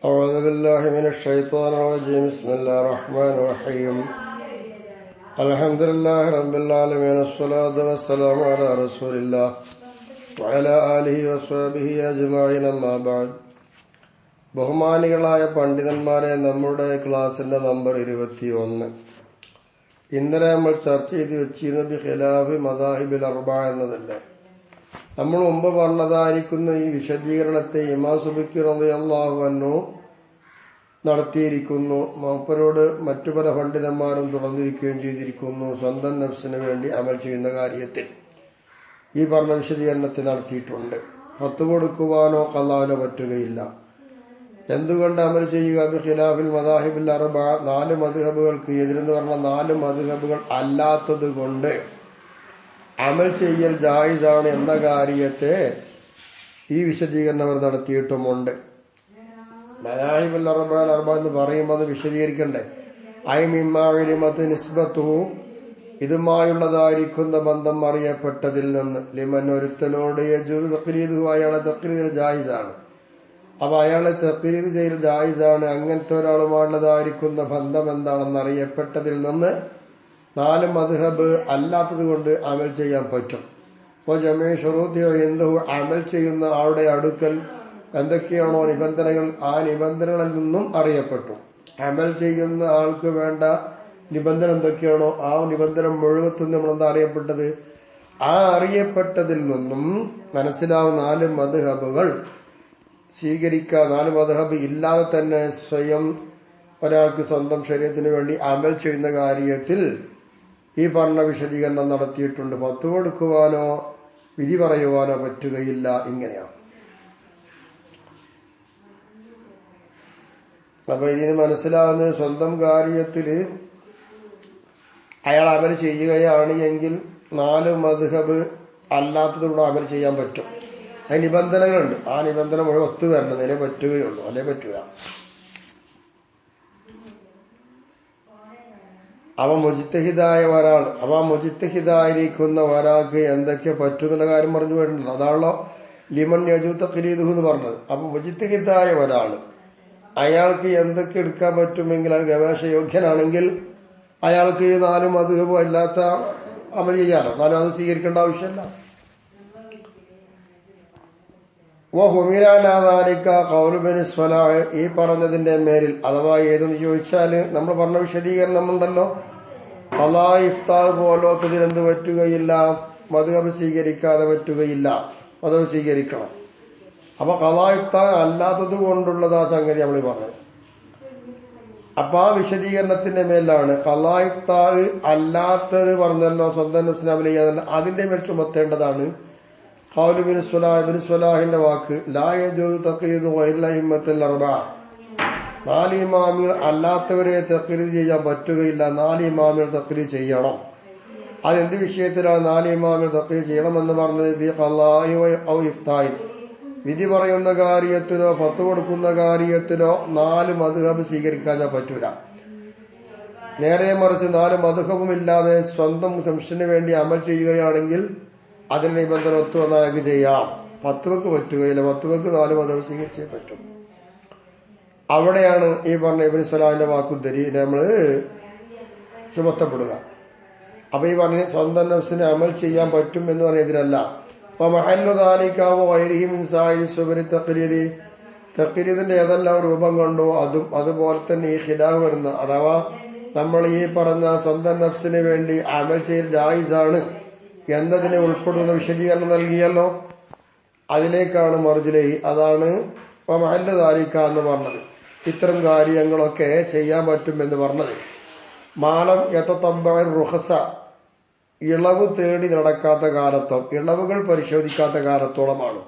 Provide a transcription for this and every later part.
أعوذ بالله من الشيطان الرجيم بسم الله الرحمن الرحيم الحمد لله رب العالمين الصلاة والسلام على رسول الله وعلى آله وصحبه أجمعين أما بعد. ബഹുമാനികളായ പണ്ഡിതന്മാരെ, നമ്മുടെ ക്ലാസിന്റെ നമ്പർ 21. ഇന്നലെ നമ്മൾ ചർച്ച ചെയ്ത് വെച്ചിരുന്നത് ബിഖിലാഫി മദാഹിബിൽ അർബഅ എന്നതല്ലേ. നമ്മൾ മുമ്പ് പറഞ്ഞതായിരിക്കുന്ന ഈ വിശദീകരണത്തെ ഇമാം സുബക്കി റളിയല്ലാഹു അൻഹു നടത്തിയിരിക്കുന്നു. മൂപ്പരോട് മറ്റു പല പണ്ഡിതന്മാരും തുടർന്നിരിക്കുകയും ചെയ്തിരിക്കുന്നു. സ്വന്തം നഫ്സിന് വേണ്ടി അമൽ ചെയ്യുന്ന കാര്യത്തിൽ ഈ പറഞ്ഞ വിശദീകരണത്തെ നടത്തിയിട്ടുണ്ട്. ഫത്ത് കൊടുക്കുവാനോ ഖളാനോ പറ്റുകയില്ല. എന്തുകൊണ്ട് അമൽ ചെയ്യുക? ബിഖിലാഫിൽ മദാഹിബിൽ അർബഅ, 4 മദ്ഹബുകൾക്ക് എതിരെന്ന് പറഞ്ഞ 4 മദ്ഹബുകൾ അല്ലാത്തത് കൊണ്ട് അമൽ ചെയ്യൽ ജായിസാണ് എന്ന കാര്യത്തെ ഈ വിശദീകരണം അവർ നടത്തിയിട്ടുമുണ്ട്. മദാഹിബുൽ അർബഅ എന്ന് പറയുമ്പോൾ അത് വിശദീകരിക്കണ്ടേ. നിസ്ബത്തുഹു, ഇതുമായുള്ളതായിരിക്കുന്ന ബന്ധം അറിയപ്പെട്ടതിൽ നിന്ന് ലിമൻ, ഒരുത്തനോട് യജൂസു തഖ്ലീദുഹു, അയാളെ തഖ്ലീദ് ജായിസാണ്. അപ്പൊ അയാളെ തഖ്ലീദ് ചെയ്യൽ ജായിസാണ്. അങ്ങനത്തെ ഒരാളുമായുള്ളതായിരിക്കുന്ന ബന്ധം എന്താണെന്ന് അറിയപ്പെട്ടതിൽ നിന്ന് 4 മദ്ഹബ് അല്ലാത്തത് കൊണ്ട് അമൽ ചെയ്യാൻ പറ്റും. അപ്പോൾ ജമീ ശുറൂത്തി ഇൻദഹു, അമൽ ചെയ്യുന്ന ആളുടെ അടുക്കൽ എന്തൊക്കെയാണോ നിബന്ധനകൾ, ആ നിബന്ധനകളിൽ നിന്നും അറിയപ്പെട്ടു. അമൽ ചെയ്യുന്ന ആൾക്ക് വേണ്ട നിബന്ധന എന്തൊക്കെയാണോ ആ നിബന്ധന മുഴുവത്തും നമ്മളെന്താ അറിയപ്പെട്ടത്, ആ അറിയപ്പെട്ടതിൽ നിന്നും മനസ്സിലാവുന്ന 4 മദ്ഹബുകൾ സ്വീകരിക്കുക. 4 മദ്ഹബ് ഇല്ലാതെ തന്നെ സ്വയം ഒരാൾക്ക് സ്വന്തം ശരീരത്തിന് വേണ്ടി അമൽ ചെയ്യുന്ന കാര്യത്തിൽ ഈ പറഞ്ഞ വിശദീകരണം നടത്തിയിട്ടുണ്ട്. ഫത്ത് കൊടുക്കുവാനോ വിധി പറയുവാനോ പറ്റുകയില്ല. ഇങ്ങനെയാണ്. അപ്പൊ ഇതിന് മനസ്സിലാവുന്നത്, സ്വന്തം കാര്യത്തിൽ അയാൾ അമൽ ചെയ്യുകയാണ് എങ്കിൽ 4 മദ്ഹബ് അല്ലാത്തതുകൊണ്ട് അമൽ ചെയ്യാൻ പറ്റും. അതിന് നിബന്ധനകളുണ്ട്. ആ നിബന്ധന മുഴുവൻ ഒത്തുവരണതിനെ പറ്റുകയുള്ളൂ, അല്ലെ പറ്റൂല. മുജ്തഹിദായ ഒരാൾ, മുജ്തഹിദായിരിക്കുന്ന ഒരാൾക്ക് എന്തൊക്കെ പറ്റുന്ന കാര്യം പറഞ്ഞു വരുന്നുണ്ടല്ലോ. അതാണല്ലോ ലിമൻ യജൂസു തഖ്ലീദുഹു എന്ന് പറഞ്ഞത്. അപ്പൊ മുജ്തഹിദായ ഒരാള് അയാൾക്ക് എന്തൊക്കെ എടുക്കാൻ പറ്റുമെങ്കിൽ, അത് ഗവേഷയോഗ്യനാണെങ്കിൽ അയാൾക്ക് ഈ 4 മദ്ഹബും അല്ലാത്ത അമൽ ചെയ്യാലോ. എന്നാലും അത് സ്വീകരിക്കേണ്ട ആവശ്യമില്ല. ഈ പറഞ്ഞതിന്റെ മേലിൽ, അഥവാ ഏതെന്ന് ചോദിച്ചാല് നമ്മൾ പറഞ്ഞ വിശദീകരണം ഉണ്ടല്ലോ. ഖളാ ഇഫ്താ പോലോത്തതിൽ എന്ത് പറ്റുകയില്ല, മദ്ഹബ് സ്വീകരിക്കാതെ പറ്റുകയില്ല, മദ്ഹബ് സ്വീകരിക്കണം. അപ്പൊ ഖളാ ഇഫ്താ അല്ലാത്തത് കൊണ്ടുള്ളത് ആ സംഗതി നമ്മൾ പറഞ്ഞത്. അപ്പൊ ആ വിശദീകരണത്തിന്റെ മേലാണ് ഖളാ ഇഫ്താ അല്ലാത്തത് പറഞ്ഞല്ലോ, സ്വന്തം നഫ്സിനെ അമൽ ചെയ്യാതല്ല, അതിന്റെ മേൽ ചുമത്തേണ്ടതാണ് ഖൗലു ഇബ്നു സ്വലാഹിന്റെ വാക്ക്, ലാ യജൂസു തഖ്ലീദു ഗൈറിൽ അഇമ്മത്തിൽ അർബഅ. 4 ഇമാമികൾ അല്ലാത്തവരെ തഖ്ലീദ് ചെയ്യാൻ പറ്റുകയില്ല. 4 ഇമാമികൾ തഖ്ലീദ് ചെയ്യണം. അതെന്ത് വിഷയത്തിലാണ് 4 ഇമാമികൾ തഖ്ലീദ് ചെയ്യണമെന്ന് പറഞ്ഞത്? ഫീ ഖളാഇ ഔ ഇഫ്താഇ, വിധി പറയുന്ന കാര്യത്തിനോ ഫത്ത് കൊടുക്കുന്ന കാര്യത്തിനോ 4 മദ്ഹബ് സ്വീകരിക്കാൻ പറ്റൂല. നേരെ മറിച്ച് 4 മദ്ഹബും ഇല്ലാതെ സ്വന്തം നഫ്സിന് വേണ്ടി അമൽ ചെയ്യുകയാണെങ്കിൽ അതിന് നിബന്ധന ഒത്തു വന്നാൽ അയാൾക്ക് ചെയ്യാം. ഫത്വക്ക് പറ്റുകയില്ല. ഫത്വക്ക് 4 മദ്ഹബ് സ്വീകരിച്ചേ പറ്റും. അവിടെയാണ് ഈ പറഞ്ഞ ഇബ്നു സ്വലാഹിന്റെ വാക്കുദ്ധരി നമ്മള് ചുമത്തപ്പെടുക. അപ്പൊ ഈ പറഞ്ഞ സ്വന്തം നഫ്സിന് അമൽ ചെയ്യാൻ പറ്റും എന്ന് പറഞ്ഞതിലല്ല. തഖ്ലീദിന്റെ ഏതെല്ലാം രൂപം കണ്ടോ അതുപോലെ തന്നെ ഈ ഖിലാഫ് വരുന്ന, അഥവാ നമ്മൾ ഈ പറഞ്ഞ സ്വന്തം നഫ്സിന് വേണ്ടി അമൽ ചെയ്യൽ ജായിസാണ് എന്നതിനെ ഉൾപ്പെടുന്ന വിശദീകരണം നൽകിയല്ലോ. അതിലേക്കാണ് മർജിലി, അതാണ് മഹല്ല് ദാലിക എന്ന് പറഞ്ഞത്. ഇത്തരം കാര്യങ്ങളൊക്കെ ചെയ്യാൻ പറ്റും എന്ന് പറഞ്ഞത്. മാലം യതതബ്ബഅ റുഖസ, ഇളവ് തേടി നടക്കാത്ത കാലത്തോളം, ഇളവുകൾ പരിശോധിക്കാത്ത കാലത്തോളമാണ്.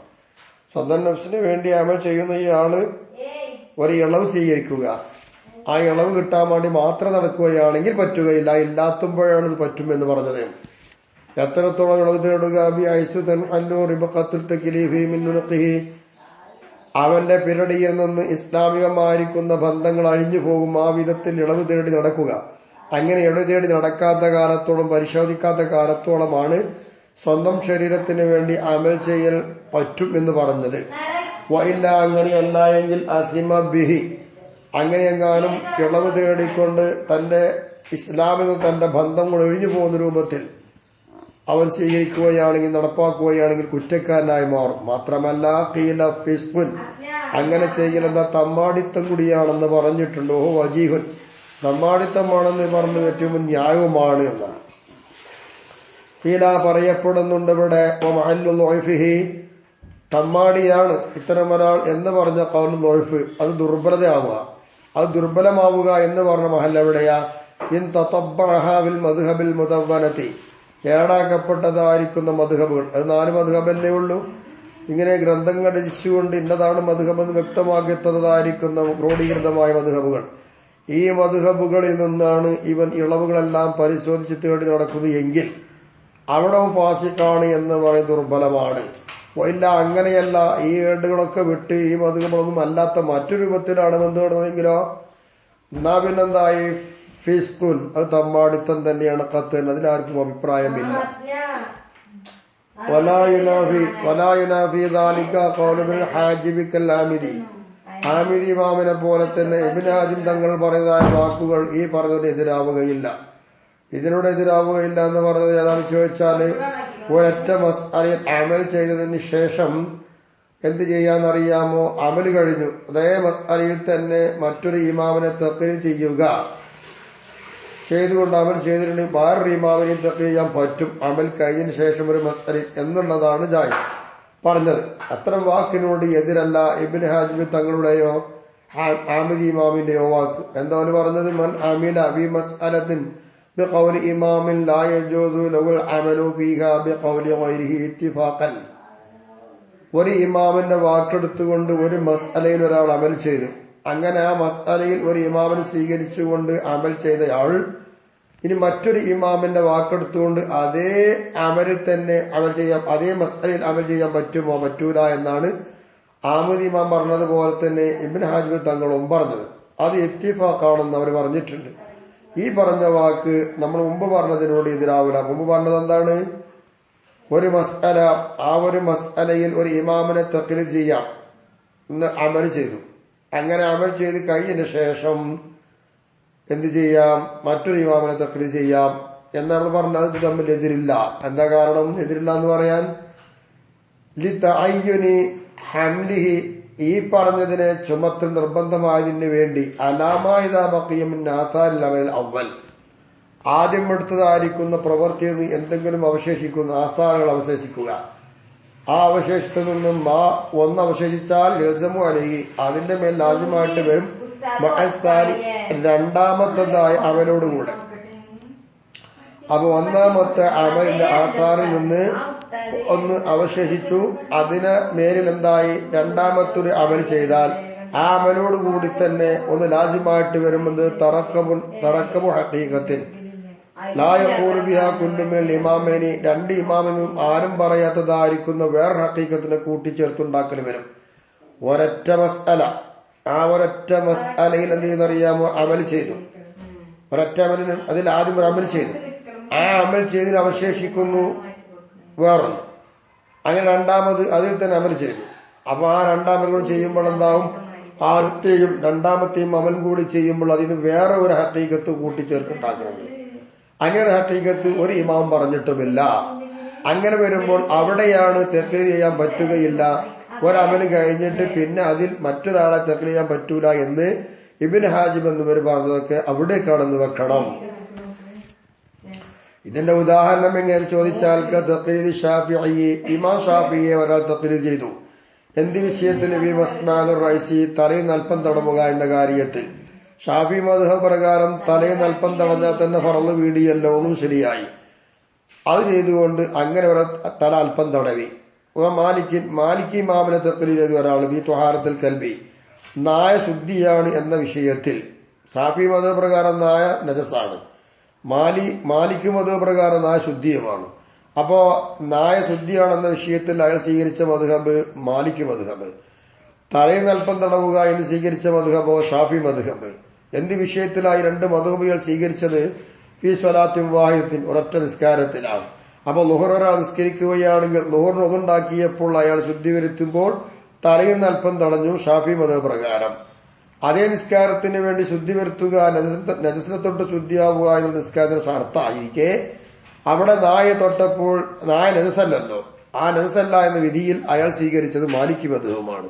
സ്വന്തം നഫ്സിന് വേണ്ടി അമൽ ചെയ്യുന്ന ഈ ആള് ഒരു ഇളവ് സ്വീകരിക്കുക, ആ ഇളവ് കിട്ടാൻ വേണ്ടി മാത്രം നടക്കുകയാണെങ്കിൽ പറ്റുകയില്ല. ഇല്ലാത്തുമ്പോഴാണ് ഇത് പറ്റും എന്ന് പറഞ്ഞത്. എത്രത്തോളം ഇളവ് തേടുക? അവന്റെ പിരടിയിൽ നിന്ന് ഇസ്ലാമികമായിരിക്കുന്ന ബന്ധങ്ങൾ അഴിഞ്ഞു പോകും. ആ വിധത്തിൽ ഇളവ് തേടി നടക്കുക. അങ്ങനെ ഇളവ് തേടി നടക്കാത്ത കാലത്തോളം, പരിശോധിക്കാത്ത കാലത്തോളമാണ് സ്വന്തം ശരീരത്തിന് വേണ്ടി അമൽ ചെയ്യൽ പറ്റും എന്ന് പറഞ്ഞത്. വയില്ല അങ്ങനെയല്ല എങ്കിൽ അസിമ ബിഹി അങ്ങനെയെങ്ങാനും ഇളവ് തേടിക്കൊണ്ട് തന്റെ ഇസ്ലാമിൽ തന്റെ ബന്ധങ്ങൾ ഒഴിഞ്ഞു പോകുന്ന രൂപത്തിൽ അവൻ സ്വീകരിക്കുകയാണെങ്കിൽ നടപ്പാക്കുകയാണെങ്കിൽ കുറ്റക്കാരനായി മാറും. മാത്രമല്ല ഖീല ഫിസ്ഖുൻ അങ്ങനെ ചെയ്യലെന്ന തമ്മാടിത്തം കൂടിയാണെന്ന് പറഞ്ഞിട്ടുണ്ട്. ഓ വജീഹുൻ തമ്മാടിത്തമാണെന്ന് പറഞ്ഞു ഏറ്റവും ന്യായവുമാണ് എന്നാണ്. ഖീല പറയപ്പെടുന്നുണ്ട് ഇവിടെ തമ്മാടിയാണ് ഇത്തരമൊരാൾ എന്ന് പറഞ്ഞ ഖൗലുൽ ഉർഫ് അത് ദുർബലതയാവുക, അത് ദുർബലമാവുക എന്ന് പറഞ്ഞ മഹൽ എവിടെയാ? ഇൻ തതബ്ബഅഹ ബിൽ മദ്ഹബിൽ മുദവ്വനതി ഏടാക്കപ്പെട്ടതായിരിക്കുന്ന മദ്ഹബുകൾ. അത് 4 മദ്ഹബല്ലേ ഉള്ളൂ. ഇങ്ങനെ ഗ്രന്ഥങ്ങൾ രചിച്ചുകൊണ്ട് ഇന്നതാണ് മദ്ഹബെന്ന് വ്യക്തമാക്കിത്തതായിരിക്കുന്ന ക്രോഡീകൃതമായ മദ്ഹബുകൾ. ഈ മദ്ഹബുകളിൽ നിന്നാണ് ഇവൻ ഇളവുകളെല്ലാം പരിശോധിച്ച് തേടി നടക്കുന്നത് എങ്കിൽ അവിടെ ഫാസിഖാണ് എന്ന് പറയുന്നത് ദുർബലമാണ്. ഇല്ല അങ്ങനെയല്ല, ഈ ഏടുകളൊക്കെ വിട്ട് ഈ മദ്ഹബൊന്നും അല്ലാത്ത മറ്റു രൂപത്തിലാണ് ബന്ധപ്പെടുന്നതെങ്കിലോ എന്നാ പിന്നെന്തായി? ഫിസ്ഖുൻ അത് തമ്മാടിത്തം തന്നെയാണ്. ഖത്ത് അതിലാർക്കും അഭിപ്രായമില്ല. ഹാമിദി ഇമാമിനെ പോലെ തന്നെ ഇബ്നു ഹാജിം തങ്ങൾ പറയുന്നതായ വാക്കുകൾ ഈ പറഞ്ഞതിന് എതിരാവുകയില്ല. ഇതിനോട് എതിരാവുകയില്ല എന്ന് പറഞ്ഞത് ഏതാണെന്ന് ചോദിച്ചാല് ഒരൊറ്റ മസ്അലയിൽ അമൽ ചെയ്തതിന് ശേഷം എന്ത് ചെയ്യാന്നറിയാമോ? അമൽ കഴിഞ്ഞു അതേ മസ്അലയിൽ തന്നെ മറ്റൊരു ഇമാമിനെ തഖ്ലീദ് ചെയ്യുക ചെയ്തുകൊണ്ട് അമൽ ചെയ്തിട്ടുണ്ടെങ്കിൽ വേറൊരു ഇമാമിനെ തഖ്ലീദ് ചെയ്യാൻ പറ്റും അമൽ കഴിഞ്ഞതിന് ശേഷം ഒരു മസ്അലയിൽ എന്നുള്ളതാണ് ജായിസ് പറഞ്ഞത്. അത്തരം വാക്കിനോട് എതിരല്ല ഇബ്നു ഹാജിം തങ്ങളുടെയോ ഹാമിദി ഇമാമിന്റെയോ വാക്ക്. എന്താ പറഞ്ഞത്? മൻ അമില ബി മസ്അലത്തിൻ ബിഖൗലി ഇമാമിൻ ലാ യജൂസു ലഹുൽ അമലു ഫീഹാ ബിഖൗലി ഗൈരിഹി ഇത്തിഫാഖൻ. ഒരു ഇമാമിന്റെ വാക്കെടുത്തുകൊണ്ട് ഒരു മസ്അലയിൽ ഒരാൾ അമൽ ചെയ്തു. അങ്ങനെ ആ മസ്അലയിൽ ഒരു ഇമാമിനെ സ്വീകരിച്ചുകൊണ്ട് അമൽ ചെയ്തയാൾ ഇനി മറ്റൊരു ഇമാമിന്റെ വാക്കെടുത്തുകൊണ്ട് അതേ അമലിൽ തന്നെ അമൽ ചെയ്യാം, അതേ മസ്അലയിൽ അമൽ ചെയ്യാൻ പറ്റുമോ? പറ്റൂല എന്നാണ് ആമിദി ഇമാം പറഞ്ഞതുപോലെ തന്നെ ഇബ്നു ഹാജിം തങ്ങളും പറഞ്ഞത്. അത് ഇത്തിഫാഖാണെന്ന് അവർ പറഞ്ഞിട്ടുണ്ട്. ഈ പറഞ്ഞ വാക്ക് നമ്മൾ മുമ്പ് പറഞ്ഞതിനോട് എതിരാവില്ല. മുമ്പ് പറഞ്ഞത് എന്താണ്? ഒരു മസ്അല, ആ ഒരു മസ്അലയിൽ ഒരു ഇമാമിനെ തഖ്ലീദ് ചെയ്യാം എന്ന് അമൽ ചെയ്തു. അങ്ങനെ അമൽ ചെയ്ത് കഴിഞ്ഞതിന് ശേഷം എന്ത് ചെയ്യാം? മറ്റൊരു ഇമാമിനെ തഖ്ലീദ് ചെയ്യാം എന്ന് നമ്മൾ പറഞ്ഞത്. ഇത് തമ്മിൽ എതിരില്ല. എന്താ കാരണം എതിരില്ല എന്ന് പറയാൻ? ലിതഅയ്യുനി ഹംലിഹി ഈ പറഞ്ഞതിനെ ചുമത്തൽ നിർബന്ധമായതിന് വേണ്ടി അലാമായിദാ ബഖിയ മിൻ ആസാരിൽ അമൽ അവൽ ആദ്യം എടുത്തതായിരിക്കുന്ന പ്രവൃത്തിയിൽ നിന്ന് എന്തെങ്കിലും അവശേഷിക്കുന്ന ആസാറുകൾ അവശേഷിക്കുക. ആ അവശേഷത്തിൽ നിന്നും ഒന്ന് അവശേഷിച്ചാൽ യൽസമു അലൈഹി അതിന്റെ മേൽ ലാസിമായിട്ട് വരും മഅസ്സാനി രണ്ടാമത്തതായ അമലോടുകൂടെ. അപ്പൊ ഒന്നാമത്തെ അമലിന്റെ ആസാറിൽ നിന്ന് ഒന്ന് അവശേഷിച്ചു, അതിന് മേലിൽ എന്തായി? രണ്ടാമത്തൊരു അമൽ ചെയ്താൽ ആ അമലോടുകൂടി തന്നെ ഒന്ന് ലാസിമായിട്ട് വരുന്നത് തറക്കബു ഹഖീഖത്തിൻ ലാ യഖൂലു ബിഹാ കുല്ലു മിനൽ ഇമാമൈനി രണ്ട് ഇമാമിനും ആരും പറയാത്തതായിരിക്കുന്ന വേറെ ഹഖീഖത്തിനെ കൂട്ടിച്ചേർത്തുണ്ടാക്കൽ വരും. ഒരൊറ്റ മസ്അല, ആ ഒരൊറ്റ മസ്അലയിൽ എന്ത് ചെയ്യുന്നറിയാമോ? അമൽ ചെയ്തു. ഒരൊറ്റ അമലിന് അതിൽ ആദ്യം ഒരു അമൽ ചെയ്തു, ആ അമൽ ചെയ്തതിന് അവശേഷിക്കുന്നു വേറൊന്ന്. അങ്ങനെ രണ്ടാമത് അതിൽ തന്നെ അമൽ ചെയ്തു. അപ്പൊ ആ രണ്ടാമൽ കൂടി ചെയ്യുമ്പോൾ എന്താവും? ആദ്യത്തെയും രണ്ടാമത്തെയും അമൽ കൂടി ചെയ്യുമ്പോൾ അതിന് വേറെ ഒരു ഹഖീഖത്ത് കൂട്ടിച്ചേർക്കുണ്ടാക്കുന്നുണ്ട്. അങ്ങനെ ഹഖീഖത്ത് ഒരു ഇമാം പറഞ്ഞിട്ടുമില്ല. അങ്ങനെ വരുമ്പോൾ അവിടെയാണ് തഖ്ലീദ് ചെയ്യാൻ പറ്റുകയില്ല. ഒരമൽ കഴിഞ്ഞിട്ട് പിന്നെ അതിൽ മറ്റൊരാളെ തഖ്ലീദ് ചെയ്യാൻ പറ്റൂല എന്ന് ഇബ്നു ഹാജിം എന്നിവർ പറഞ്ഞതൊക്കെ അവിടേക്കാണെന്ന് വെക്കണം. ഇതിന്റെ ഉദാഹരണം എങ്ങനെ ചോദിച്ചാൽ തഖ്ലീദ് ഷാഫിഈ ഇമാം ഷാഫിഈയെ ഒരാൾ തഖ്ലീദ് ചെയ്തു. എന്ത് വിഷയത്തിൽ? ബി മസ്മാദുർ റൈസി തലയിൽ അല്പം തടമുക എന്ന കാര്യത്തിൽ. ഷാഫി മദ്ഹബ് പ്രകാരം തലയിൽ അല്പം തടഞ്ഞാൽ തന്നെ ഫർള് വീടിയല്ലോ, ഒന്നും ശരിയായി. അത് ചെയ്തുകൊണ്ട് അങ്ങനെ ഒരു തല അല്പം തടവി. മാലിക്കി ഇമാമിനെ തഖ്ലീദ് ചെയ്ത ഒരാൾ ബി തുഹാറത്തുൽ കൽബി നായ ശുദ്ധിയാണ് എന്ന വിഷയത്തിൽ. ഷാഫി മദ്ഹബ് പ്രകാരം നായ നജസാണ്, മാലിക് മദ്ഹബ് പ്രകാരം നായ ശുദ്ധിയുമാണ്. അപ്പോ നായ ശുദ്ധിയാണെന്ന വിഷയത്തിൽ അയാൾ സ്വീകരിച്ച മദ്ഹബ് മാലിക് മദ്ഹബ്. തലയിൽ അല്പം തടവുക എന്ന് സ്വീകരിച്ച മദ്ഹബോ ഷാഫി മദ്ഹബ്. എന്ത് വിഷയത്തിലായി രണ്ട് മദ്ഹബുകൾ സ്വീകരിച്ചത്? ഫീ സ്വലാത്തിൻ വാഹിദത്തിൻ ഒരൊറ്റ നിസ്കാരത്തിലാണ്. അപ്പൊ ലുഹർ ഒരാൾ നിസ്കരിക്കുകയാണെങ്കിൽ ലുഹറിന് ഒതുണ്ടാക്കിയപ്പോൾ അയാൾ ശുദ്ധി വരുത്തുമ്പോൾ തലയിൽ നിന്ന് അല്പം തടഞ്ഞു ഷാഫി മതം പ്രകാരം. അതേ നിസ്കാരത്തിന് വേണ്ടി ശുദ്ധി വരുത്തുക, നജസിനെ തൊട്ട് ശുദ്ധിയാവുക എന്ന നിസ്കാരത്തിന് ഷർത്തായിരിക്കെ അവിടെ നായ തൊട്ടപ്പോൾ നായ നജസല്ലല്ലോ, ആ നജസല്ല എന്ന വിധിയിൽ അയാൾ സ്വീകരിച്ചത് മാലിക്കി മദ്ഹബുമാണ്.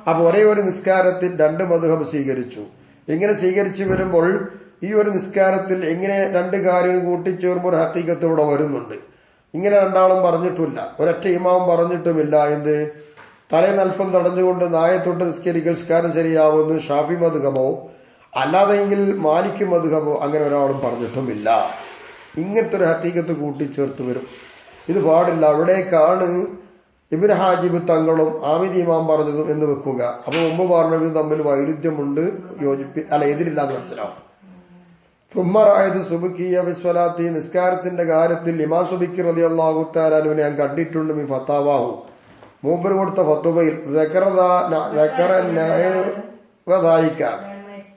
അപ്പൊ ഒരേ ഒരു നിസ്കാരത്തിൽ രണ്ട് മദ്ഹബ് സ്വീകരിച്ചു. ഇങ്ങനെ സ്വീകരിച്ചു വരുമ്പോൾ ഈ ഒരു നിസ്കാരത്തിൽ എങ്ങനെ രണ്ട് കാര്യങ്ങൾ കൂട്ടിച്ചേർമ്പോൾ ഒരു ഹഖീഖത്ത് ഇവിടെ വരുന്നുണ്ട്. ഇങ്ങനെ രണ്ടാളും പറഞ്ഞിട്ടില്ല, ഒരൊറ്റ ഇമാം പറഞ്ഞിട്ടുമില്ല. എന്ത് തലയിൽ അല്പം തടഞ്ഞുകൊണ്ട് നായത്തൊട്ട് നിസ്കാരം ശരിയാവുന്നു ഷാഫി മദ്ഹബോ അല്ലാതെങ്കിൽ മാലിക് മദ്ഹബോ അങ്ങനെ ഒരാളും പറഞ്ഞിട്ടുമില്ല. ഇങ്ങനത്തെ ഒരു ഹഖീഖത്ത് കൂട്ടിച്ചേർത്ത് വരും. ഇത് പാടില്ല. അവിടേക്കാണ് ഇബ്നു ഹാജിബ് തങ്ങളും ആമിദ് ഇമാം പറഞ്ഞതും എന്ന് വെക്കുക. അപ്പൊ മുമ്പ് പറഞ്ഞതും തമ്മിൽ വൈരുദ്ധ്യമുണ്ട്, എതിരില്ല എന്ന് മനസ്സിലാവും. തുമ്മറായത് സുബുക്കിയ വിസ്വലാത്തി നിസ്കാരത്തിന്റെ കാര്യത്തിൽ ഇമാം സുബിക്കി റളിയല്ലാഹു തആല അൻഹുവിനെ ഞാൻ കണ്ടിട്ടുണ്ട്. മി ഫത്താവാഹു മൂപ്പര് കൊടുത്ത ഫത്തുവയിൽ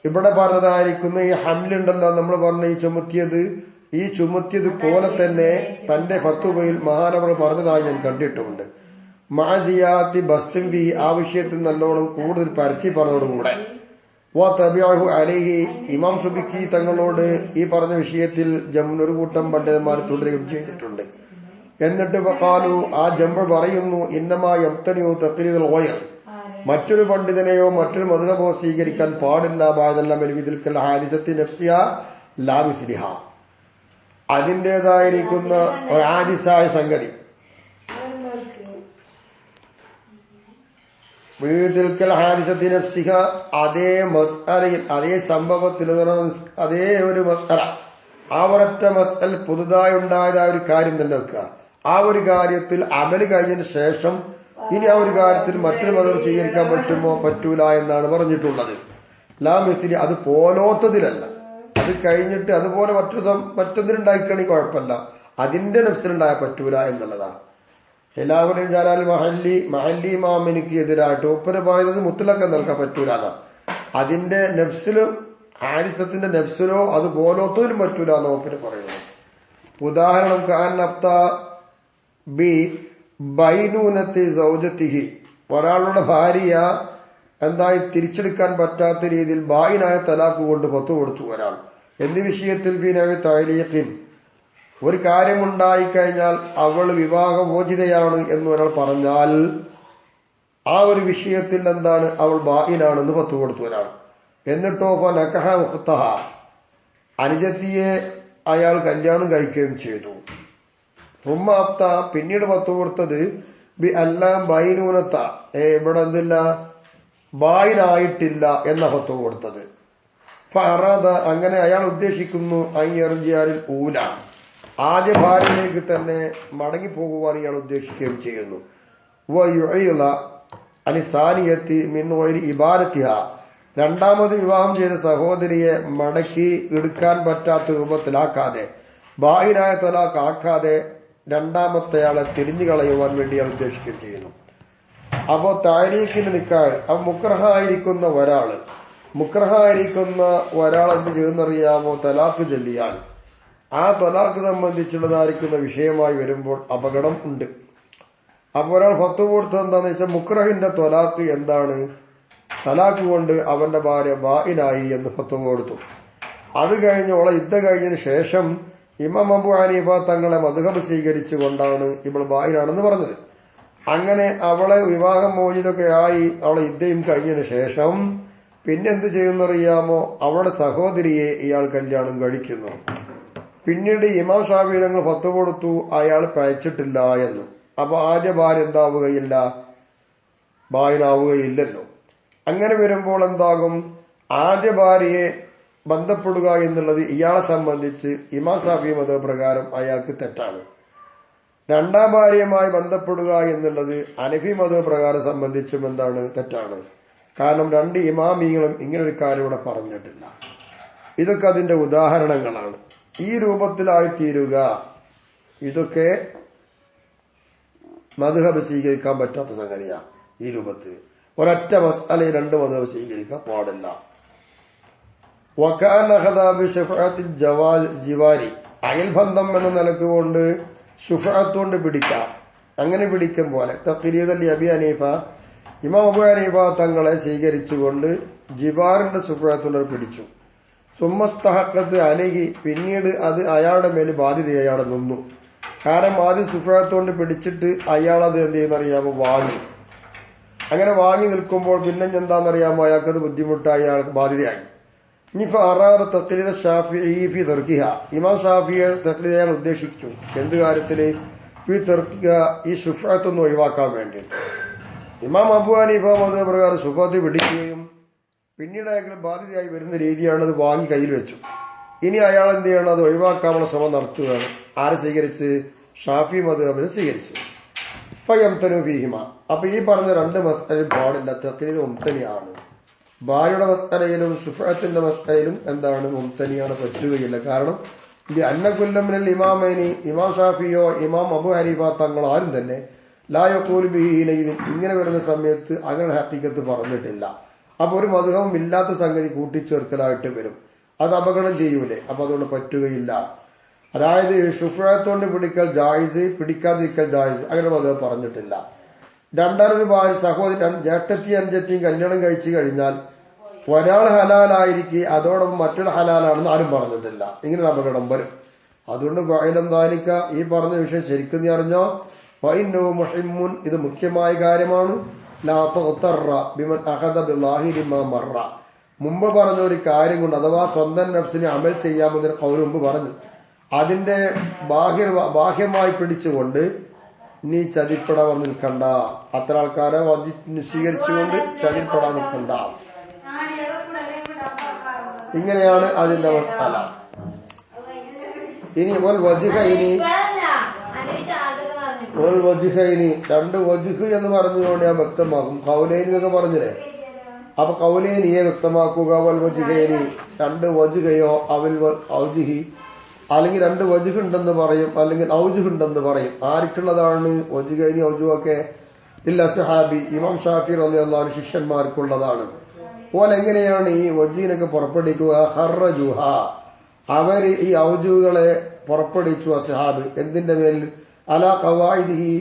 ഇവിടെ പറഞ്ഞതായിരിക്കുന്ന ഈ ഹംലുണ്ടല്ലോ, നമ്മൾ പറഞ്ഞ ഈ ചുമത്തിയത് പോലെ തന്നെ തന്റെ ഫത്തുവയിൽ മഹാനവർ പറഞ്ഞതായി ഞാൻ കണ്ടിട്ടുമുണ്ട്. മാജിയാത്തി ബസ്തിംബി ആ വിഷയത്തിൽ നല്ലോണം കൂടുതൽ പരത്തി പറഞ്ഞതോടുകൂടെ അലൈഹി ഇമാം സുബിക്കി തങ്ങളോട് ഈ പറഞ്ഞ വിഷയത്തിൽ ഒരു കൂട്ടം പണ്ഡിതന്മാർ തുടരുകയും ചെയ്തിട്ടുണ്ട്. എന്നിട്ട് വഖാലു ആ ജംബ പറയുന്നു ഇന്നമാ യംതനിഉ തഖ്ലീദുൽ ഗൈർ മറ്റൊരു പണ്ഡിതനെയോ മറ്റൊരു മദ്ഹബോ സ്വീകരിക്കാൻ പാടില്ല. ബാദല്ലാം ബിദിൽക്കൽ ഹാദിസത്തി നഫ്സിഹ ലാ മിസ്ലിഹ അതിന്റേതായിരിക്കുന്ന ഒരു ആദിസായ സംഗതി ബിദിൽക്കൽ ഹാദിസത്തി നഫ്സിഹ അതേ മസ്അലയിൽ അതേ സംഭവത്തിൽ അതേ ഒരു മസ്അല ആ ഒരൊറ്റ മസ്അൽ പുതുതായി ഉണ്ടായതായ ഒരു കാര്യം തന്നെ വെക്കുക. ആ ഒരു കാര്യത്തിൽ അമല് കഴിഞ്ഞതിന് ശേഷം ഇനി ആ ഒരു കാര്യത്തിൽ മറ്റൊരു മതം സ്വീകരിക്കാൻ പറ്റുമോ പറ്റൂല എന്നാണ് പറഞ്ഞിട്ടുള്ളത്. ലാ മിസ്ലി അത് പോലോത്തതിലല്ല, അത് കഴിഞ്ഞിട്ട് അതുപോലെ മറ്റൊന്നിനുണ്ടായിക്കണെങ്കിൽ കുഴപ്പമില്ല, അതിന്റെ നഫ്സിലുണ്ടായ പറ്റൂല എന്നുള്ളതാണ്. എല്ലാവരും ജലാൽ മഹല്ലി ഇമാമിനിക്ക് എതിരായിട്ട് ഒപ്പര പറയുന്നത് മുത്തലക്കം നൽകാൻ പറ്റൂല എന്നാണ്. അതിന്റെ നഫ്സിലും ഹാരിസത്തിന്റെ നഫ്സിലോ അത് പോലോത്തതിലും പറ്റൂല എന്ന് ഒപ്പര പറയുന്നത്. ഉദാഹരണം കാനപ്ത ബി ബൈനൂനത്തി സൗജത്തിഹി ഒരാളുടെ ഭാര്യ എന്തായി തിരിച്ചെടുക്കാൻ പറ്റാത്ത രീതിയിൽ ബായിനായ തലാക്ക് കൊണ്ട് പത്തു കൊടുത്തു ഒരാൾ എന്നീ വിഷയത്തിൽ ബിനവി തഅലീഖിൻ ഒരു കാര്യമുണ്ടായിക്കഴിഞ്ഞാൽ അവൾ വിവാഹമോചിതയാണ് എന്ന് ഒരാൾ പറഞ്ഞാൽ ആ ഒരു വിഷയത്തിൽ എന്താണ് അവൾ ബായിനാണെന്ന് പത്തു കൊടുത്തു ഒരാൾ. എന്നിട്ടോ നകഹ ഉഖ്തഹ അനുജത്തിയെ അയാൾ കല്യാണം കഴിക്കുകയും ചെയ്തു. ഉമ്മാഫ്ത പിന്നീട് പത്തു കൊടുത്തത് ബി അല്ലാം ബൈനൂനത്ത ഇവിടെ എന്തില്ല ബായിനായിട്ടില്ല എന്ന പത്തു കൊടുത്തത്. ഫഅറാദ അങ്ങനെ അയാൾ ഉദ്ദേശിക്കുന്നു അയ്യർജിയാലിൽ ഊല ആദ്യ ഭാര്യയിലേക്ക് തന്നെ മടങ്ങിപ്പോകുവാൻ ഇയാൾ ഉദ്ദേശിക്കുകയും ചെയ്യുന്നു. വയുഇല അനി സാനിയത്തി മിൻ ഗൈരി ഇബാദത്തിഹ രണ്ടാമത് വിവാഹം ചെയ്ത സഹോദരിയെ മടക്കി എടുക്കാൻ പറ്റാത്ത രൂപത്തിലാക്കാതെ ബായിനായ തൊലാക്ക് ആക്കാതെ രണ്ടാമത്തെ ആളെ തിരിഞ്ഞു കളയുവാൻ വേണ്ടി അയാൾ ഉദ്ദേശിക്കുകയും ചെയ്യുന്നു. അപ്പോ താരീഖിന് നിക്കാഹ് അപ്പൊ മുക്രഹായിരിക്കുന്ന ഒരാൾ എന്ത് ചെയ്യുന്നറിയാമോ തലാഖ് ചൊല്ലിയാൽ ആ തലാഖ് സംബന്ധിച്ചുള്ളതായിരിക്കുന്ന വിഷയമായി വരുമ്പോൾ അപകടം ഉണ്ട്. അപ്പൊ ഒരാൾ ഫത്വ കൊടുത്തത് എന്താന്ന് വെച്ചാൽ മുക്രഹിന്റെ തൊലാഖ് എന്താണ്, തലാഖ് കൊണ്ട് അവന്റെ ഭാര്യ ബായിനായി എന്ന് ഫത്വ കൊടുത്തു. അത് കഴിഞ്ഞോളെ യുദ്ധം കഴിഞ്ഞതിന് ശേഷം ഇമാം അബു ഹനീഫ തങ്ങളെ മദ്ഹബ് സ്വീകരിച്ചുകൊണ്ടാണ് ഇവൾ ബായിനാണെന്ന് പറഞ്ഞത്. അങ്ങനെ അവളെ വിവാഹം മോചിതൊക്കെ ആയി അവളെ യുദ്ധയും കഴിഞ്ഞതിന് ശേഷം പിന്നെന്ത് ചെയ്യുന്നറിയാമോ അവളുടെ സഹോദരിയെ ഇയാൾ കല്യാണം കഴിക്കുന്നു. പിന്നീട് ഇമാം ഷാഫി തങ്ങൾ ഫത്വ കൊടുത്തു അയാൾ പയച്ചിട്ടില്ല എന്ന്. അപ്പൊ ആദ്യ ഭാര്യ എന്താവുകയില്ല, ബായിനാവുകയില്ലല്ലോ. അങ്ങനെ വരുമ്പോൾ എന്താകും, ആദ്യ ഭാര്യയെ ബന്ധപ്പെടുക എന്നുള്ളത് ഇയാളെ സംബന്ധിച്ച് ഇമാം ഷാഫി മദ്ഹബ് പ്രകാരം അയാൾക്ക് തെറ്റാണ്. രണ്ടാം ഭാര്യയുമായി ബന്ധപ്പെടുക എന്നുള്ളത് ഹനഫി മദ്ഹബ് പ്രകാരം സംബന്ധിച്ചും എന്താണ്, തെറ്റാണ്. കാരണം രണ്ട് ഇമാമികളും ഇങ്ങനൊരു കാര്യം ഇവിടെ പറഞ്ഞിട്ടില്ല. ഇതൊക്കെ അതിന്റെ ഉദാഹരണങ്ങളാണ്. ഈ രൂപത്തിലായി തീരുക ഇതൊക്കെ മദ്ഹബ് സ്വീകരിക്കാൻ പറ്റാത്ത സംഗതിയാണ്. ഈ രൂപത്തിൽ ഒരൊറ്റ മസ്അലയിൽ രണ്ട് മദ്ഹബ് സ്വീകരിക്കാൻ പാടില്ല. ജിവാരി അയൽബന്ധം എന്ന നിലക്ക് കൊണ്ട് ശുഫഅത്ത് കൊണ്ട് പിടിക്കാം. അങ്ങനെ പിടിക്കും പോലെ തഖ്ലീദ് അബി ഹനീഫ ഇമാം അബൂ ഹനീഫ തങ്ങളെ സ്വീകരിച്ചുകൊണ്ട് ജിബാറിന്റെ സുഫയത്തുണ്ടർ പിടിച്ചു. സുമ്മസ്തഹക്കത്ത് അലഹി, പിന്നീട് അത് അയാളുടെ മേൽ ബാധ്യതയായി അവിടെ നിന്നു. കാരണം ആദ്യം സുഫയത്തുകൊണ്ട് പിടിച്ചിട്ട് അയാളത് എന്ത് ചെയ്യുന്നറിയാമോ വാങ്ങി. അങ്ങനെ വാങ്ങി നിൽക്കുമ്പോൾ പിന്നെ എന്താണെന്നറിയാമോ അയാൾക്കത് ബുദ്ധിമുട്ടായി, അയാൾക്ക് ബാധ്യതയായി. ഇനിയിപ്പോ അറാദ തഖ്ലീദ ഷാഫിഈ ഫി തർക്കിഹ, ഇമാം ഷാഫിയെ തഖ്ലീദ് ചെയ്യാൻ ഉദ്ദേശിച്ചു. എന്ത് കാര്യത്തില്? ഫി തർക്കിഹ, ഈ ശുഫഅത്തൊന്ന് ഒഴിവാക്കാൻ വേണ്ടി. ഇമാം അബൂ ഹനീഫ മദ്ഹബ് പ്രകാരം ശുഫഅത്ത് പിടിക്കുകയും പിന്നീട് അയാൾക്ക് ബാധ്യതയായി വരുന്ന രീതിയാണ് അത് വാങ്ങി കയ്യിൽ വെച്ചു. ഇനി അയാൾ എന്ത് ചെയ്യണം? അത് ഒഴിവാക്കാനുള്ള ശ്രമം നടത്തുകയാണ്. ആരെ സ്വീകരിച്ച്? ഷാഫി മദ്ഹബിനെ സ്വീകരിച്ചു. ഫയംതനു ഫീഹിമ, അപ്പൊ ഈ പറഞ്ഞ രണ്ട് മസ്അലയും പാടില്ല, തഖ്ലീദ് മുംതനിയാണ്. ഭാര്യയുടെ മസ്അലയിലും ശുഫഅത്തിന്റെ മസ്അലയിലും എന്താണ്? മുംതനിയാണ്, പറ്റുകയില്ല. കാരണം ഇത് അന്നകുല്ലമിനൽ ഇമാമൈനി, ഇമാം ഷാഫിയോ ഇമാം അബൂ ഹനീഫ തങ്ങൾ ആരും തന്നെ ലാ യഖൂലു ബിഹി ഇലൈഹിൻ, ഇങ്ങനെ വരുന്ന സമയത്ത് അങ്ങനെ ഹഖീഖത്ത് പറഞ്ഞിട്ടില്ല. അപ്പൊ ഒരു മദ്ഹബും ഇല്ലാത്ത സംഗതി കൂട്ടിച്ചേർക്കലായിട്ട് വരും. അത് അപകടം ചെയ്യൂലേ? അപ്പൊ അതുകൊണ്ട് പറ്റുകയില്ല. അതായത് ശുഫഅത്തോണ്ട് പിടിക്കൽ ജായിസ്, പിടിക്കാതിരിക്കൽ ജായിസ്, അങ്ങനെ മദ്ഹബ് പറഞ്ഞിട്ടില്ല. രണ്ടാമൊരു ഭാര്യ സഹോദരൻ ജ്യേഷ്ഠത്തി അനുജത്തിയും കല്യാണം കഴിച്ചു കഴിഞ്ഞാൽ ഒരാൾ ഹലാലായിരിക്കെ അതോടൊപ്പം മറ്റൊരു ഹലാലാണെന്ന് ആരും പറഞ്ഞിട്ടില്ല. ഇങ്ങനെ അപകടം വരും. അതുകൊണ്ട് വഅലം ദാലിക, ഈ പറഞ്ഞ വിഷയം ശരിക്കും നീ അറിഞ്ഞോ? ഫഇന്നഹു മുഹിമ്മുൻ, ഇത് മുഖ്യമായ കാര്യമാണ്. ലാ തഗ്തറ ബിമൻ അഖദ ബില്ലാഹിരി മാ മറ, മുമ്പ് പറഞ്ഞ ഒരു കാര്യം കൊണ്ട്, അഥവാ സ്വന്തം നഫ്സിനെ അമൽ ചെയ്യാമെന്നൊരു ഖൗൽ മുമ്പ് പറഞ്ഞു, അതിന്റെ ബാഹ്യമായി പിടിച്ചുകൊണ്ട് നീ ചതിപ്പെടാൻ നിൽക്കണ്ട. അത്ര ആൾക്കാരെ സ്വീകരിച്ചുകൊണ്ട് ചതിപ്പെടാൻ നിൽക്കണ്ട. ഇങ്ങനെയാണ് അതിന്റെ മസാല. ഇനി വജുഹൈനി, രണ്ട് വജുഹ് എന്ന് പറഞ്ഞുകൊണ്ട് ഞാൻ വ്യക്തമാക്കും. കൗലൈനി എന്നൊക്കെ പറഞ്ഞില്ലേ? അപ്പൊ കൗലൈനിയെ വ്യക്തമാക്കുക. വൽ വജുഹൈനി, രണ്ട് വജുഹയോ അവൽ ഔജുഹി, അല്ലെങ്കിൽ രണ്ട് വജുഹ് ഉണ്ടെന്ന് പറയും, അല്ലെങ്കിൽ ഔജുഹ് ഉണ്ടെന്ന് പറയും. ആർക്കുള്ളതാണ് വജുഹൈനി ഔജുഹൊക്കെ? ഇല്ല സഹാബി ഇമാം ഷാഫി റളിയല്ലാഹു അൻഹു ശിഷ്യന്മാർക്കുള്ളതാണ്. പോലെ എങ്ങനെയാണ് ഈ വജീനൊക്കെ പുറപ്പെടുവിക്കുക? ഹർറജുഹ, അവര് ഈ ഔജുകളെ പുറപ്പെടുവിച്ചു. അസ്ഹാബ് എന്തിന്റെ മേൽ? അലാ ഖവായിദിഹി,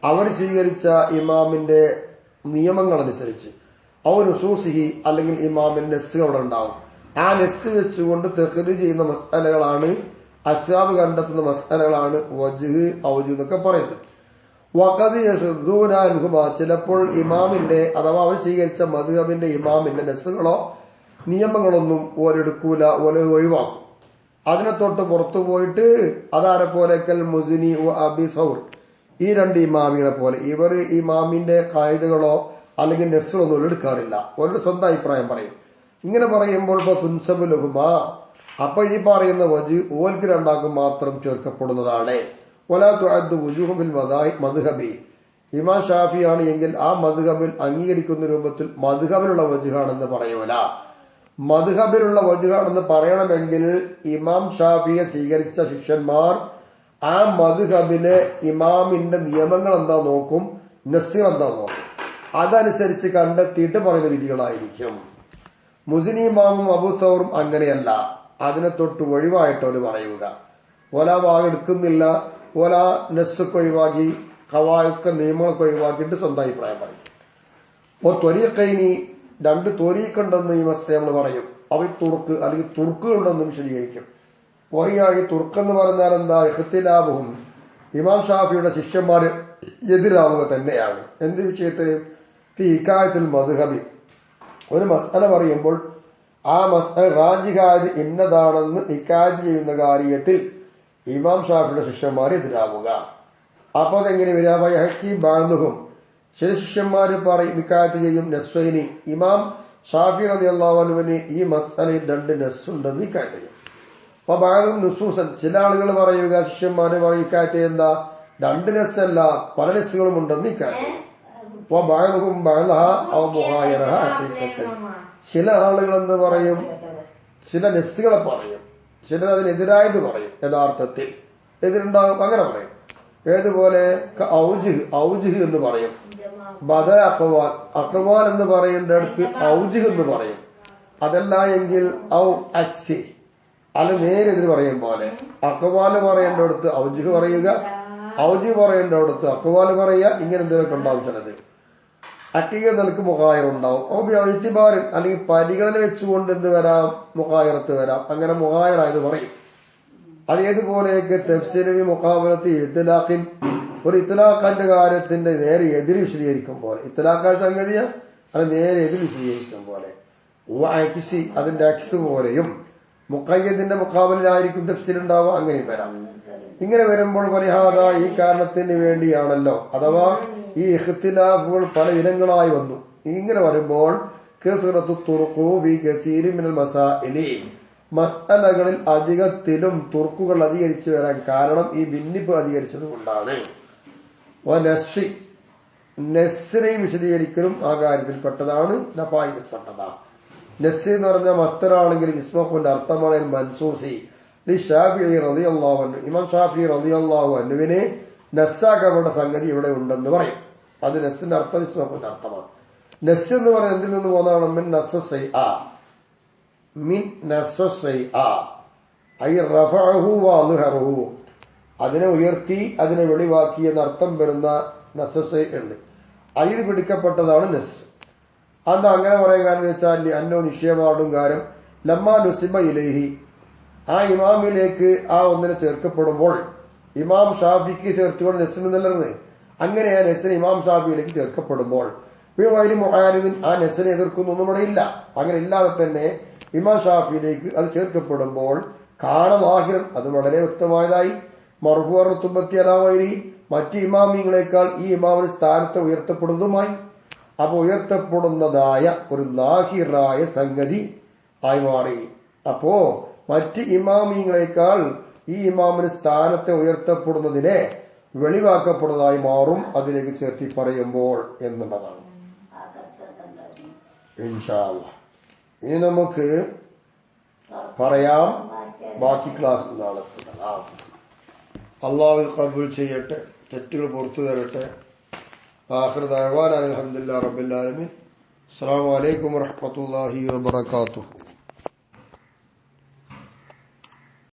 അവർ സ്വീകരിച്ച ഇമാമിന്റെ നിയമങ്ങളനുസരിച്ച്. ഔ നുസൂസിഹി, അല്ലെങ്കിൽ ഇമാമിന്റെ നെസ്സുകൾ അവിടെ ഉണ്ടാവും. ആ നെസ് വെച്ചുകൊണ്ട് തഖ്രീജ് ചെയ്യുന്ന മസ്അലകളാണ്, അസ്ഹാബ് കണ്ടെത്തുന്ന മസ്അലകളാണ് വജ്ഹ് ഔജു എന്നൊക്കെ പറയുന്നത്. വഖദ് യസുദ്ദൂന അൻഹുമാ, ചിലപ്പോൾ ഇമാമിന്റെ അഥവാ അവർ സ്വീകരിച്ച മദ്ഹബിന്റെ ഇമാമിന്റെ നെസ്സുകളോ നിയമങ്ങളൊന്നും ഓരെടുക്കൂല, ഓരോ ഒഴിവാക്കും. അതിനെ തൊട്ട് പുറത്തു പോയിട്ട് അതാരെ പോലെ കൽ മുസ്നി അബി സൗർ, ഈ രണ്ട് ഇമാമികളെ പോലെ ഇവർ ഇമാമിന്റെ കായികകളോ അല്ലെങ്കിൽ നെസ്സുകളൊന്നും എടുക്കാറില്ല. ഓരുടെ സ്വന്തം അഭിപ്രായം പറയും. ഇങ്ങനെ പറയുമ്പോൾ ഇപ്പൊ തുൻസബുലഹുമാ, അപ്പൊ ഈ പറയുന്ന വജ് ഓൽക്ക് രണ്ടാക്കും മാത്രം ചേർക്കപ്പെടുന്നതാണ്. വലാ തുഅദ്ദു വുജൂഹു ബിൽ മദ്ഹബി, ഇമാം ഷാഫിയാണ് എങ്കിൽ ആ മദ്ഹബിൽ അംഗീകരിക്കുന്ന രൂപത്തിൽ മദ്ഹബിലുള്ള വജുഹാണെന്ന് പറയൂല. മദ്ഹബിലുള്ള വജുഹാണെന്ന് പറയണമെങ്കിൽ ഇമാം ഷാഫിയെ സ്വീകരിച്ച ശിഷ്യന്മാർ ആ മദ്ഹബിലെ ഇമാമിന്റെ നിയമങ്ങൾ എന്താ നോക്കും, നസ്സുകൾ എന്താ നോക്കും. അതനുസരിച്ച് കണ്ടെത്തിയിട്ട് പറയുന്ന വിധികളായിരിക്കും. മുസ്നി ഇമാമും അബൂ സൗറും അങ്ങനെയല്ല. അതിനെ തൊട്ട് ഒഴിവായിട്ടവര് പറയുക. ഓല വാഗെടുക്കുന്നില്ല, ഓല നെസ്സൊക്കെ ഒഴിവാക്കി ഖവായിദ് നിയമങ്ങളൊക്കെ ഒഴിവാക്കിയിട്ട് സ്വന്തം അഭിപ്രായം പറയും. ഓ ത്വരീഖൈനി, രണ്ട് ത്വരീഖുണ്ടെന്ന് ഈ മസ്തേ നമ്മൾ പറയും. അവ തുർക്ക് അല്ലെങ്കിൽ തുർക്കുകളുണ്ടെന്നും വിശദീകരിക്കും. വഹിയായി തുർക്കെന്ന് പറഞ്ഞാൽ എന്താ? ഇഖ്തിലാഫുഹും, ഇമാം ഷാഫിയുടെ ശിഷ്യന്മാർ എതിരാവുക തന്നെയാണ്. എന്ത് വിഷയത്തില്? ഫി ഹികായത്തുൽ മദ്ഹബി, ഒരു മസ്അല പറയുമ്പോൾ ആ മസ്അല റാജിഹായത് ഇന്നതാണെന്ന് ഹികായത്ത് ചെയ്യുന്ന കാര്യത്തിൽ ഇമാം ഷാഫിയുടെ ശിഷ്യന്മാർ എതിരാവുക. അപ്പൊ അതെങ്ങനെ വരിക? വയഹക്കി ബാദുഹും, ചില ശിഷ്യന്മാര് പറയും ഹികായത്ത് ചെയ്യും നസ്വൈനി, ഇമാം ഷാഫി റളിയല്ലാഹു അൻഹുവിന് ഈ മസ്അലയിൽ രണ്ട് നസ്സുണ്ടെന്ന് ഹികായത്ത് ചെയ്യും. അപ്പൊ ബാദുഹും നുസൂസൻ, ചില ആളുകൾ പറയുക, ശിഷ്യന്മാര് പറയും ഹികായത്ത് ചെയ്യുന്ന രണ്ട് നസ്സല്ല പല നസ്സുകളും ഉണ്ടെന്ന് ഹികായത്ത് ചെയ്യും. ചില ആളുകൾ എന്ന് പറയും, ചില നെസ്സുകളെ പറയും, ചിലത് അതിനെതിരായത് പറയും. യഥാർത്ഥത്തിൽ എതിരുണ്ടാകും, അങ്ങനെ പറയും. ഏതുപോലെ ഔജിഹ് എന്ന് പറയും. ബദ അഖ്വാൽ, അഖ്വാൽ എന്ന് പറയേണ്ട അടുത്ത് ഔജിഹ് എന്ന് പറയും. അതല്ല എങ്കിൽ ഔ അക്സി, അല്ല നേരെതിര് പറയും പോലെ. അഖ്വാല് പറയേണ്ട അടുത്ത് ഔജിഹ് പറയുക, ഔജിഹ് പറയേണ്ട അടുത്ത് അഖ്വാല് പറയുക. ഇങ്ങനെ എന്തെങ്കിലുമൊക്കെ ഉണ്ടാവും ചിലത്. ഹക്കീക നിലക്ക് മുഖായർ ഉണ്ടാവും. ഇത്തിബാറിൽ അല്ലെങ്കിൽ പരിഗണന വെച്ചുകൊണ്ട് എന്ത് വരാം, മുഖായറത്ത് വരാം. അങ്ങനെ മുഖായറായത് പറയും. അത് ഏതുപോലെയൊക്കെ തഫ്സീരി മുഖാബലത്ത് ഇത്ലാഖിൻ, ഒരു ഇത്ലാഖാന്റെ കാര്യത്തിന്റെ നേരെ എതിര് വിശദീകരിക്കും പോലെ, ഇത്ലാഖാൻ സംഗതിയ അത് നേരെ എതിര് വിശദീകരിക്കും പോലെ, അതിന്റെ അക്സ് പോലെയും മുഖയ്യദിന്റെ മുഖാബലിലായിരിക്കും തഫ്സീർ ഉണ്ടാവുക. അങ്ങനെയും വരാം. ഇങ്ങനെ വരുമ്പോൾ പരിഹാദ ഈ കാരണത്തിന് വേണ്ടിയാണല്ലോ, അഥവാ ഈ ഇഖ്തിലാഫുകൾ പല ഇനങ്ങളായി വന്നു. ഇങ്ങനെ വരുമ്പോൾ മസ്അലകളിൽ അധികത്തിലും തുർക്കുകൾ അധികരിച്ചു വരാൻ കാരണം ഈ ഭിന്നിപ്പ് അധികരിച്ചത് കൊണ്ടാണ്. നെസ്സിനെയും വിശദീകരിക്കലും ആ കാര്യത്തിൽപ്പെട്ടതാണ്, നഫായിൽപ്പെട്ടതാണ്. നെസ് എന്ന് പറഞ്ഞാൽ മസ്തറാണെങ്കിലും ഇസ്മഖുന്റെ അർത്ഥമാണ് മൻസൂസി. ഷാഫിഈ റളിയല്ലാഹു അൻഹു, ഇമാം ഷാഫിഈ റളിയല്ലാഹു അൻഹുവിനെ നസ്സാക്കപ്പെട്ട സംഗതി ഇവിടെ ഉണ്ടെന്ന് പറയും. അത് നെസ്സിന്റെ അർത്ഥം ഇസ്മഖുന്റെ അർത്ഥമാണ്. നെസ് എന്ന് പറയുന്നത് എന്തിൽ നിന്ന് പോകുന്നതാണ്? മിൻ നസ്സൈഅ ഐ റഫഅഹു വഅദ്ഹറഹു, അതിനെ ഉയർത്തി അതിനെ വെളിവാക്കി എന്നർത്ഥം വരുന്ന നസ്സൈ ഉണ്ട്. അതിൽ പിടിക്കപ്പെട്ടതാണ് നെസ്. അന്ന് അങ്ങനെ പറയാൻ കാരണം വെച്ചാൽ അന്നോ നിശ്ചയമാടും കാര്യം ലമ്മാ നുസിബ ഇലൈഹി, ആ ഇമാമിലേക്ക് ആ ഒന്നിനെ ചേർക്കപ്പെടുമ്പോൾ ഇമാം ഷാഫിക്ക് ചേർത്തുകൊണ്ട് നെസ്സിന് നിലനിർന്നത്. അങ്ങനെ ആ നെസ്സിന് ഇമാം ഷാഫിയിലേക്ക് ചേർക്കപ്പെടുമ്പോൾ മുഹാരിദിൻ ആ നെസ്സിനെ എതിർക്കുന്നൊന്നും ഇവിടെ ഇല്ല. അങ്ങനെ ഇല്ലാതെ തന്നെ ഇമാം ഷാഫിയിലേക്ക് അത് ചേർക്കപ്പെടുമ്പോൾ കാണാഹിറൻ അത് വളരെ വ്യക്തമായതായി മർഫൂഅ റുതുബത്തി അലാ ഗൈരി, മറ്റ് ഇമാമിങ്ങളെക്കാൾ ഈ ഇമാമിന് സ്ഥാനത്ത് ഉയർത്തപ്പെടുന്നതുമായി. അപ്പൊ ഉയർത്തപ്പെടുന്നതായ ഒരു ലാഹിറായ സംഗതി ആയി മാറി. അപ്പോ മറ്റ് ഇമാമിങ്ങളെക്കാൾ ഈ ഇമാമിന് സ്ഥാനത്തെ ഉയർത്തപ്പെടുന്നതിനെ വെളിവാക്കപ്പെടുന്നതായി മാറും അതിലേക്ക് ചേർത്തി പറയുമ്പോൾ എന്നുള്ളതാണ്. ഇൻഷാ അല്ലാഹ് ഇനി നമുക്ക് പറയാം, ബാക്കി ക്ലാസ് നാളെ തുടരാം. അള്ളാഹു ഖബൂൽ ചെയ്യട്ടെ, തെറ്റുകൾ പുറത്തു തരട്ടെ. ആഖിറു ദഅവാനാ അൽഹംദുലില്ലാഹി റബ്ബിൽ ആലമീൻ. അസ്സലാമു അലൈക്കും വറഹ്മത്തുള്ളാഹി വബറകാതുഹു.